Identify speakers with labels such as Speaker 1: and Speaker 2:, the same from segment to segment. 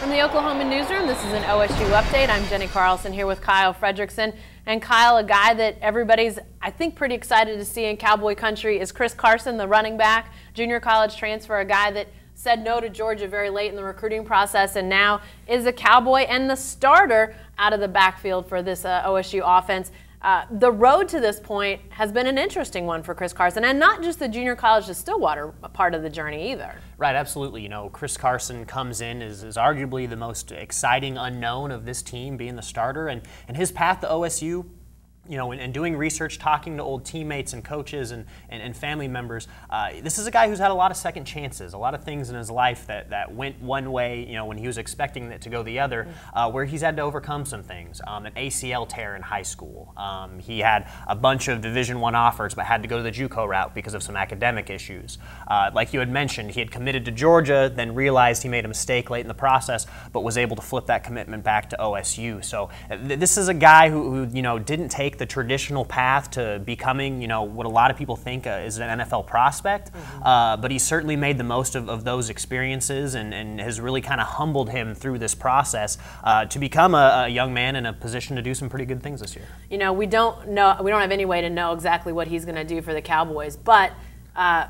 Speaker 1: From the Oklahoma newsroom, this is an OSU update. I'm Jenny Carlson here with Kyle Fredrickson. And Kyle, a guy that everybody's, I think, pretty excited to see in Cowboy country is Chris Carson, the running back, junior college transfer, a guy that said no to Georgia very late in the recruiting process and now is a Cowboy and the starter out of the backfield for this OSU offense. The road to this point has been an interesting one for Chris Carson, and not just the junior college to Stillwater part of the journey either.
Speaker 2: Right, absolutely. You know, Chris Carson comes in is arguably the most exciting unknown of this team, being the starter, and his path to OSU, you know, and doing research, talking to old teammates and coaches and family members, this is a guy who's had a lot of second chances, a lot of things in his life that went one way, you know, when he was expecting it to go the other, where he's had to overcome some things. An ACL tear in high school. He had a bunch of Division I offers, but had to go to the JUCO route because of some academic issues. Like you had mentioned, he had committed to Georgia, then realized he made a mistake late in the process, but was able to flip that commitment back to OSU. So this is a guy who you know, didn't take the traditional path to becoming, you know, what a lot of people think is an NFL prospect, but he certainly made the most of those experiences and has really kind of humbled him through this process to become a young man in a position to do some pretty good things this year.
Speaker 1: You know, we don't have any way to know exactly what he's going to do for the Cowboys, but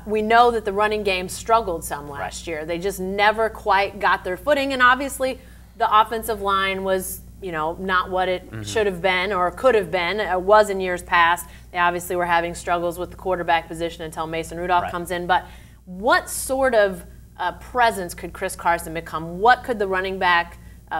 Speaker 1: we know that the running game struggled some last year. They just never quite got their footing, and obviously the offensive line was, you know, not what it should have been or could have been. It was in years past. They obviously were having struggles with the quarterback position until Mason Rudolph comes in. But what sort of presence could Chris Carson become? What could the running back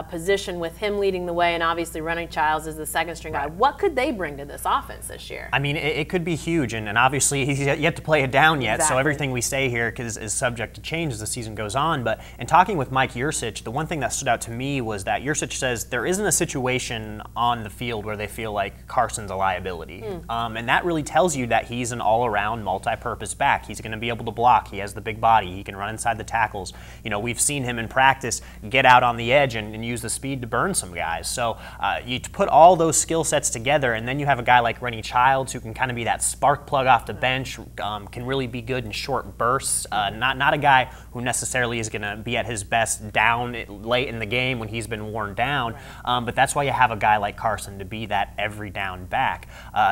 Speaker 1: position, with him leading the way and obviously Running Childs as the second string guy, what could they bring to this offense this year?
Speaker 2: I mean, it could be huge, and obviously he's yet to play it down yet, so everything we say here is subject to change as the season goes on. But in talking with Mike Yursich, the one thing that stood out to me was that Yursich says there isn't a situation on the field where they feel like Carson's a liability. And that really tells you that he's an all-around multi-purpose back. He's going to be able to block. He has the big body. He can run inside the tackles. You know, we've seen him in practice get out on the edge and use the speed to burn some guys. So you put all those skill sets together, and then you have a guy like Running Childs who can kind of be that spark plug off the bench, can really be good in short bursts. Not a guy who necessarily is going to be at his best down late in the game when he's been worn down, but that's why you have a guy like Carson to be that every down back.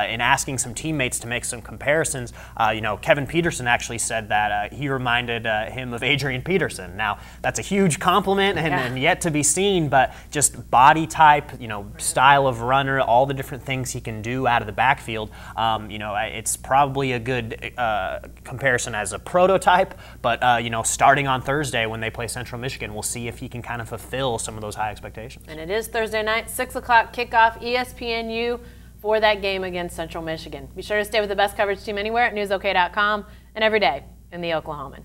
Speaker 2: In asking some teammates to make some comparisons, you know, Kevin Peterson actually said that he reminded him of Adrian Peterson. Now, that's a huge compliment and yet to be seen, but just body type, you know, style of runner, all the different things he can do out of the backfield, you know, it's probably a good comparison as a prototype, but, you know, starting on Thursday when they play Central Michigan, we'll see if he can kind of fulfill some of those high expectations.
Speaker 1: And it is Thursday night, 6 o'clock kickoff, ESPNU for that game against Central Michigan. Be sure to stay with the best coverage team anywhere at newsok.com and every day in the Oklahoman.